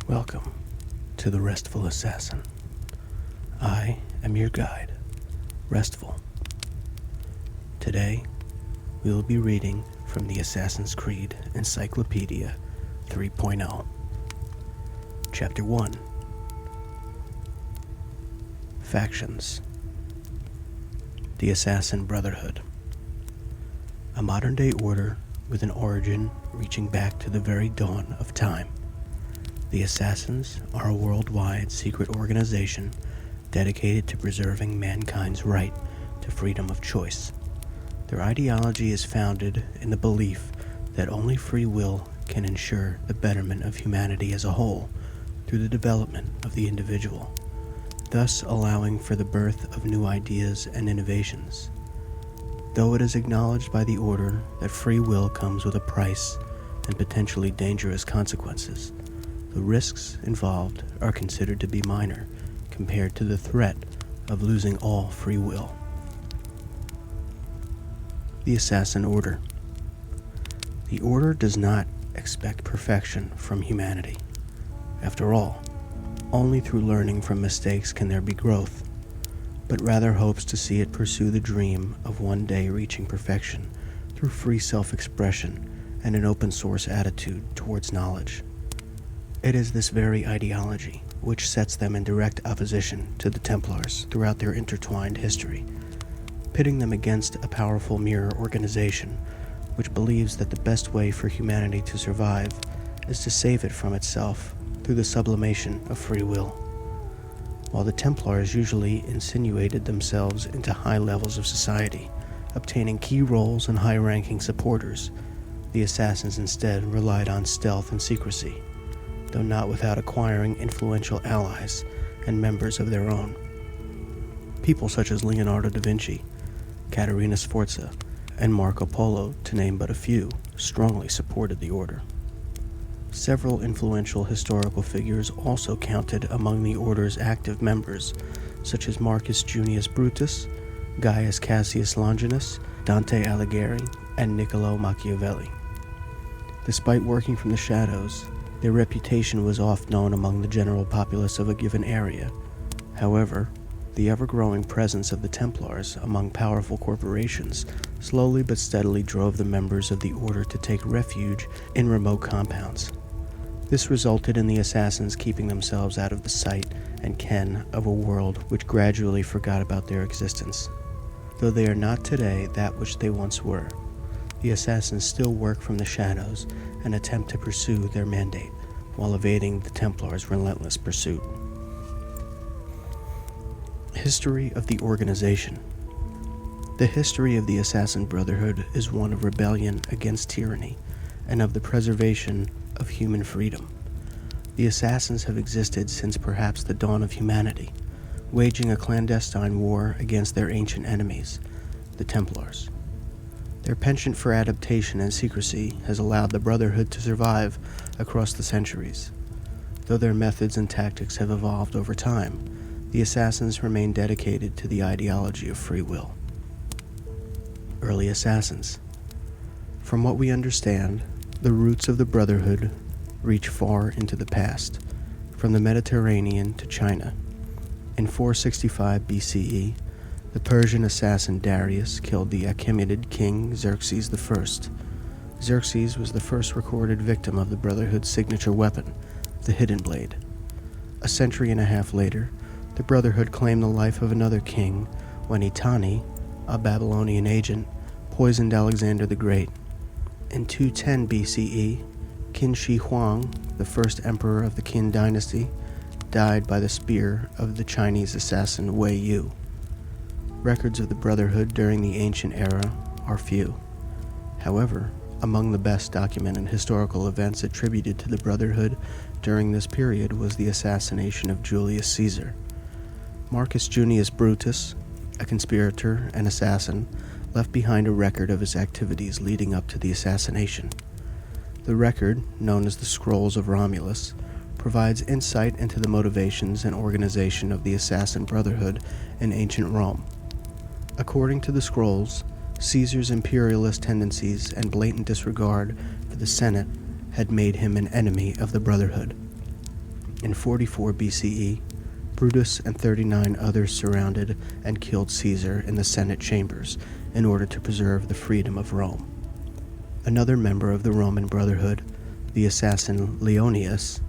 Welcome to the Restful Assassin. I am your guide, Restful. Today, we will be reading from the Assassin's Creed Encyclopedia 3.0. Chapter 1. Factions. The Assassin Brotherhood. A modern-day order with an origin reaching back to the very dawn of time. The Assassins are a worldwide secret organization dedicated to preserving mankind's right to freedom of choice. Their ideology is founded in the belief that only free will can ensure the betterment of humanity as a whole through the development of the individual, thus allowing for the birth of new ideas and innovations. Though it is acknowledged by the order that free will comes with a price and potentially dangerous consequences, the risks involved are considered to be minor compared to the threat of losing all free will. The Assassin Order. The Order does not expect perfection from humanity. After all, only through learning from mistakes can there be growth, but rather hopes to see it pursue the dream of one day reaching perfection through free self-expression and an open-source attitude towards knowledge. It is this very ideology which sets them in direct opposition to the Templars throughout their intertwined history, pitting them against a powerful mirror organization which believes that the best way for humanity to survive is to save it from itself through the sublimation of free will. While the Templars usually insinuated themselves into high levels of society, obtaining key roles and high-ranking supporters, the Assassins instead relied on stealth and secrecy, though not without acquiring influential allies and members of their own. People such as Leonardo da Vinci, Caterina Sforza, and Marco Polo, to name but a few, strongly supported the order. Several influential historical figures also counted among the order's active members, such as Marcus Junius Brutus, Gaius Cassius Longinus, Dante Alighieri, and Niccolò Machiavelli. Despite working from the shadows, their reputation was oft known among the general populace of a given area. However, the ever-growing presence of the Templars among powerful corporations slowly but steadily drove the members of the order to take refuge in remote compounds. This resulted in the assassins keeping themselves out of the sight and ken of a world which gradually forgot about their existence. Though they are not today that which they once were, the assassins still work from the shadows and attempt to pursue their mandate while evading the Templars' relentless pursuit. History of the organization. The history of the Assassin Brotherhood is one of rebellion against tyranny and of the preservation of human freedom. The Assassins have existed since perhaps the dawn of humanity, waging a clandestine war against their ancient enemies, the Templars. Their penchant for adaptation and secrecy has allowed the Brotherhood to survive across the centuries. Though their methods and tactics have evolved over time, the Assassins remain dedicated to the ideology of free will. Early Assassins. From what we understand, the roots of the Brotherhood reach far into the past, from the Mediterranean to China. In 465 BCE, the Persian assassin Darius killed the Achaemenid king Xerxes I. Xerxes was the first recorded victim of the Brotherhood's signature weapon, the Hidden Blade. A century and a half later, the Brotherhood claimed the life of another king when Etani, a Babylonian agent, poisoned Alexander the Great. In 210 BCE, Qin Shi Huang, the first emperor of the Qin dynasty, died by the spear of the Chinese assassin Wei Yu. Records of the Brotherhood during the ancient era are few. However, among the best documented historical events attributed to the Brotherhood during this period was the assassination of Julius Caesar. Marcus Junius Brutus, a conspirator and assassin, left behind a record of his activities leading up to the assassination. The record, known as the Scrolls of Romulus, provides insight into the motivations and organization of the Assassin Brotherhood in ancient Rome. According to the scrolls, Caesar's imperialist tendencies and blatant disregard for the Senate had made him an enemy of the Brotherhood. In 44 BCE, Brutus and 39 others surrounded and killed Caesar in the Senate chambers in order to preserve the freedom of Rome. Another member of the Roman Brotherhood, the assassin Leonius,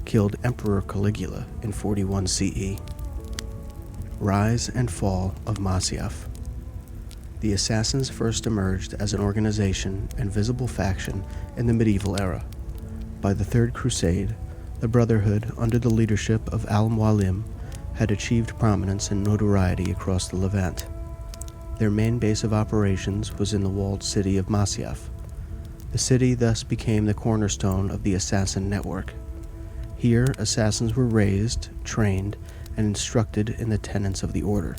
killed Emperor Caligula in 41 CE. Rise and fall of Masyaf. The assassins first emerged as an organization and visible faction in the medieval era. By the Third Crusade, the Brotherhood, under the leadership of al-Mualim, had achieved prominence and notoriety across the Levant. Their main base of operations was in the walled city of Masyaf. The city thus became the cornerstone of the assassin network. Here, assassins were raised, trained, and instructed in the tenets of the order.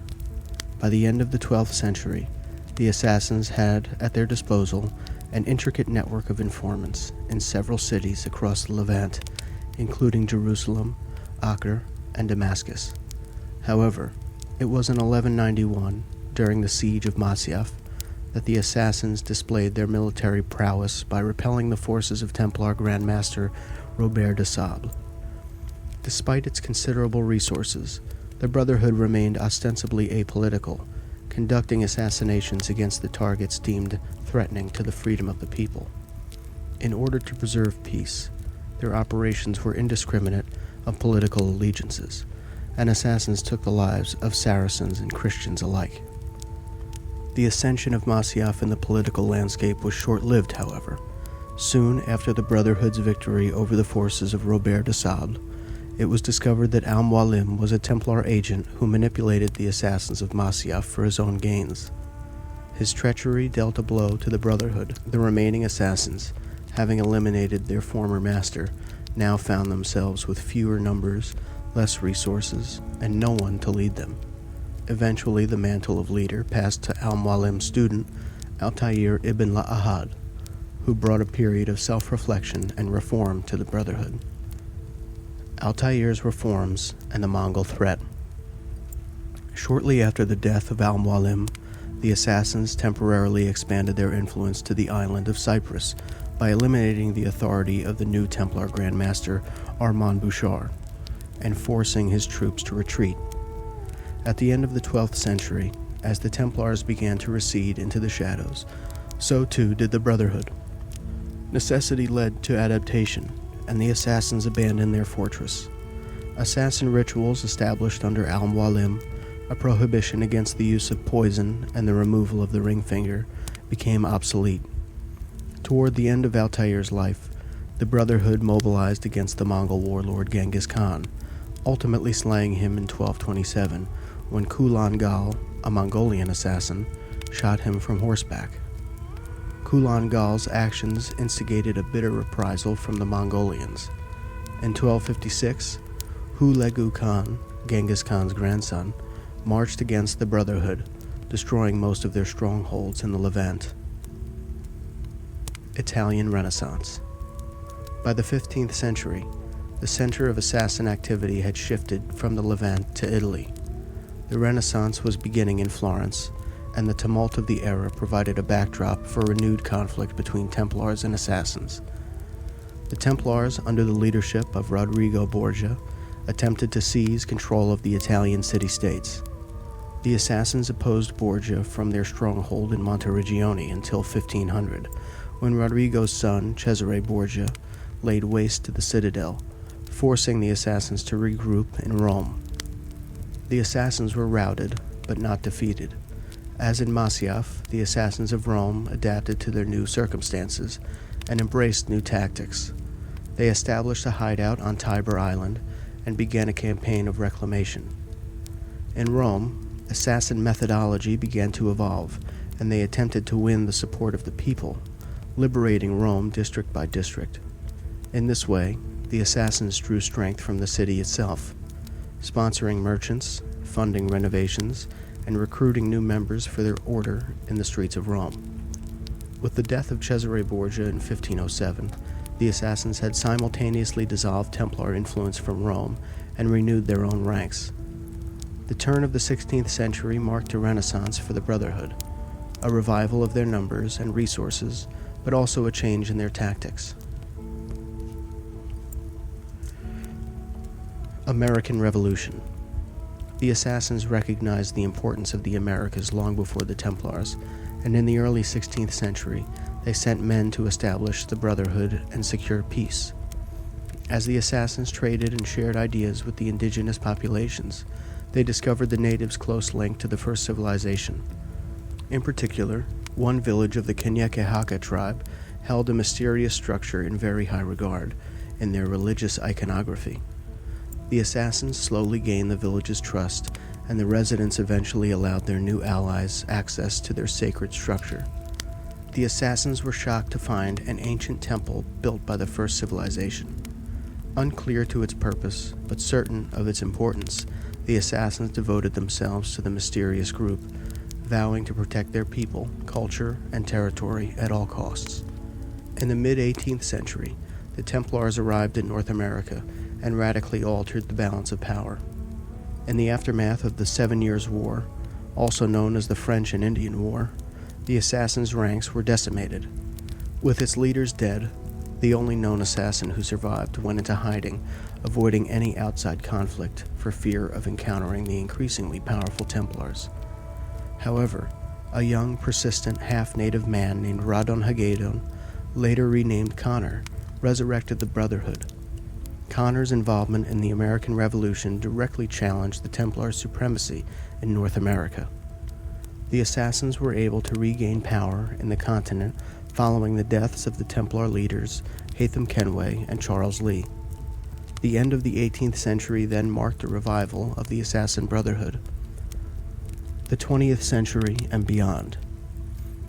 By the end of the 12th century, the assassins had at their disposal an intricate network of informants in several cities across the Levant, including Jerusalem, Acre, and Damascus. However, it was in 1191, during the siege of Masyaf, that the assassins displayed their military prowess by repelling the forces of Templar Grand Master Robert de Sable. Despite its considerable resources, the Brotherhood remained ostensibly apolitical, conducting assassinations against the targets deemed threatening to the freedom of the people. In order to preserve peace, their operations were indiscriminate of political allegiances, and assassins took the lives of Saracens and Christians alike. The ascension of Masyaf in the political landscape was short-lived, however. Soon after the Brotherhood's victory over the forces of Robert de Sable, it was discovered that al-Mualim was a Templar agent who manipulated the assassins of Masyaf for his own gains. His treachery dealt a blow to the Brotherhood. The remaining assassins, having eliminated their former master, now found themselves with fewer numbers, less resources, and no one to lead them. Eventually, the mantle of leader passed to al-Mualim's student, Altair ibn La'ahad, who brought a period of self-reflection and reform to the Brotherhood. Altair's reforms and the Mongol threat. Shortly after the death of al-Mualim, the assassins temporarily expanded their influence to the island of Cyprus by eliminating the authority of the new Templar Grand Master Armand Bouchard and forcing his troops to retreat. At the end of the 12th century, as the Templars began to recede into the shadows, so too did the Brotherhood. Necessity led to adaptation, and the assassins abandoned their fortress. Assassin rituals established under al-Mualim, a prohibition against the use of poison and the removal of the ring finger, became obsolete. Toward the end of Altair's life, the Brotherhood mobilized against the Mongol warlord Genghis Khan, ultimately slaying him in 1227 when Kulan Gal, a Mongolian assassin, shot him from horseback. Kulan Gal's actions instigated a bitter reprisal from the Mongolians. In 1256, Hulagu Khan, Genghis Khan's grandson, marched against the Brotherhood, destroying most of their strongholds in the Levant. Italian Renaissance. By the 15th century, the center of assassin activity had shifted from the Levant to Italy. The Renaissance was beginning in Florence, and the tumult of the era provided a backdrop for renewed conflict between Templars and assassins. The Templars, under the leadership of Rodrigo Borgia, attempted to seize control of the Italian city-states. The assassins opposed Borgia from their stronghold in Monteriggioni until 1500, when Rodrigo's son, Cesare Borgia, laid waste to the citadel, forcing the assassins to regroup in Rome. The assassins were routed, but not defeated. As in Masyaf, the assassins of Rome adapted to their new circumstances and embraced new tactics. They established a hideout on Tiber Island and began a campaign of reclamation. In Rome, assassin methodology began to evolve, and they attempted to win the support of the people, liberating Rome district by district. In this way, the assassins drew strength from the city itself, sponsoring merchants, funding renovations, and recruiting new members for their order in the streets of Rome. With the death of Cesare Borgia in 1507, the assassins had simultaneously dissolved Templar influence from Rome and renewed their own ranks. The turn of the 16th century marked a renaissance for the Brotherhood, a revival of their numbers and resources, but also a change in their tactics. American Revolution. The Assassins recognized the importance of the Americas long before the Templars, and in the early 16th century, they sent men to establish the Brotherhood and secure peace. As the Assassins traded and shared ideas with the indigenous populations, they discovered the natives' close link to the first civilization. In particular, one village of the Kenyekehaka tribe held a mysterious structure in very high regard in their religious iconography. The Assassins slowly gained the village's trust, and the residents eventually allowed their new allies access to their sacred structure. The Assassins were shocked to find an ancient temple built by the first civilization. Unclear to its purpose, but certain of its importance, the Assassins devoted themselves to the mysterious group, vowing to protect their people, culture, and territory at all costs. In the mid-18th century, the Templars arrived in North America and radically altered the balance of power. In the aftermath of the 7 Years' War, also known as the French and Indian War, the Assassins' ranks were decimated. With its leaders dead, the only known assassin who survived went into hiding, avoiding any outside conflict for fear of encountering the increasingly powerful Templars. However, a young, persistent, half-native man named Radon Hagedon, later renamed Connor, resurrected the Brotherhood. Connor's involvement in the American Revolution directly challenged the Templar supremacy in North America. The Assassins were able to regain power in the continent following the deaths of the Templar leaders Hatham Kenway and Charles Lee. The end of the 18th century then marked a revival of the Assassin Brotherhood. The 20th century and beyond.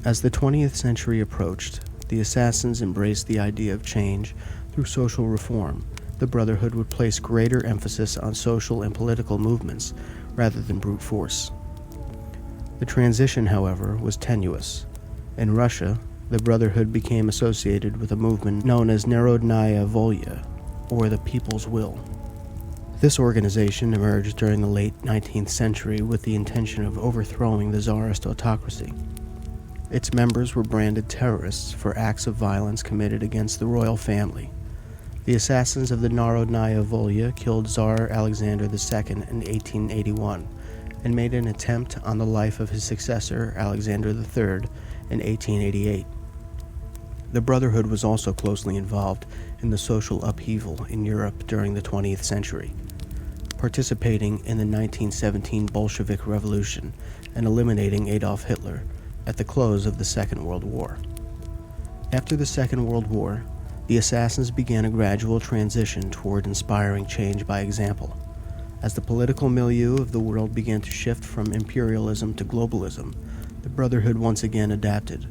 As the 20th century approached, the Assassins embraced the idea of change through social reform. The Brotherhood would place greater emphasis on social and political movements rather than brute force. The transition, however, was tenuous. In Russia, the Brotherhood became associated with a movement known as Narodnaya Volya, or the People's Will. This organization emerged during the late 19th century with the intention of overthrowing the Tsarist autocracy. Its members were branded terrorists for acts of violence committed against the royal family. The Assassins of the Narodnaya Volya killed Tsar Alexander II in 1881 and made an attempt on the life of his successor, Alexander III, in 1888. The Brotherhood was also closely involved in the social upheaval in Europe during the 20th century, participating in the 1917 Bolshevik Revolution and eliminating Adolf Hitler at the close of the Second World War. After the Second World War, the Assassins began a gradual transition toward inspiring change by example. As the political milieu of the world began to shift from imperialism to globalism, the Brotherhood once again adapted.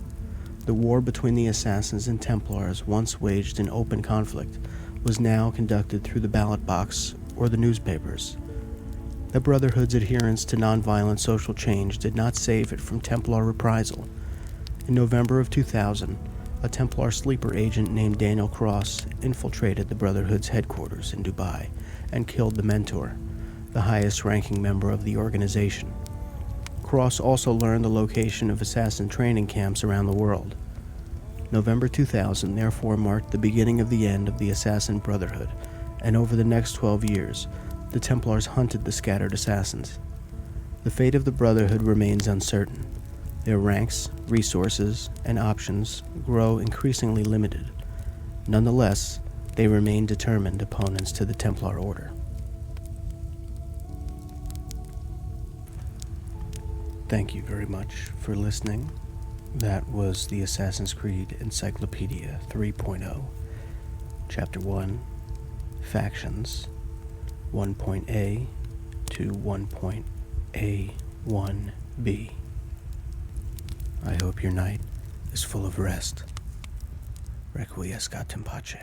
The war between the Assassins and Templars, once waged in open conflict, was now conducted through the ballot box or the newspapers. The Brotherhood's adherence to nonviolent social change did not save it from Templar reprisal. In November of 2000, a Templar sleeper agent named Daniel Cross infiltrated the Brotherhood's headquarters in Dubai and killed the mentor, the highest-ranking member of the organization. Cross also learned the location of assassin training camps around the world. November 2000 therefore marked the beginning of the end of the Assassin Brotherhood, and over the next 12 years, the Templars hunted the scattered assassins. The fate of the Brotherhood remains uncertain. Their ranks, resources, and options grow increasingly limited. Nonetheless, they remain determined opponents to the Templar Order. Thank you very much for listening. That was the Assassin's Creed Encyclopedia 3.0, Chapter 1, Factions, 1.A to 1.A-1.B. I hope your night is full of rest. Requiescat in pace.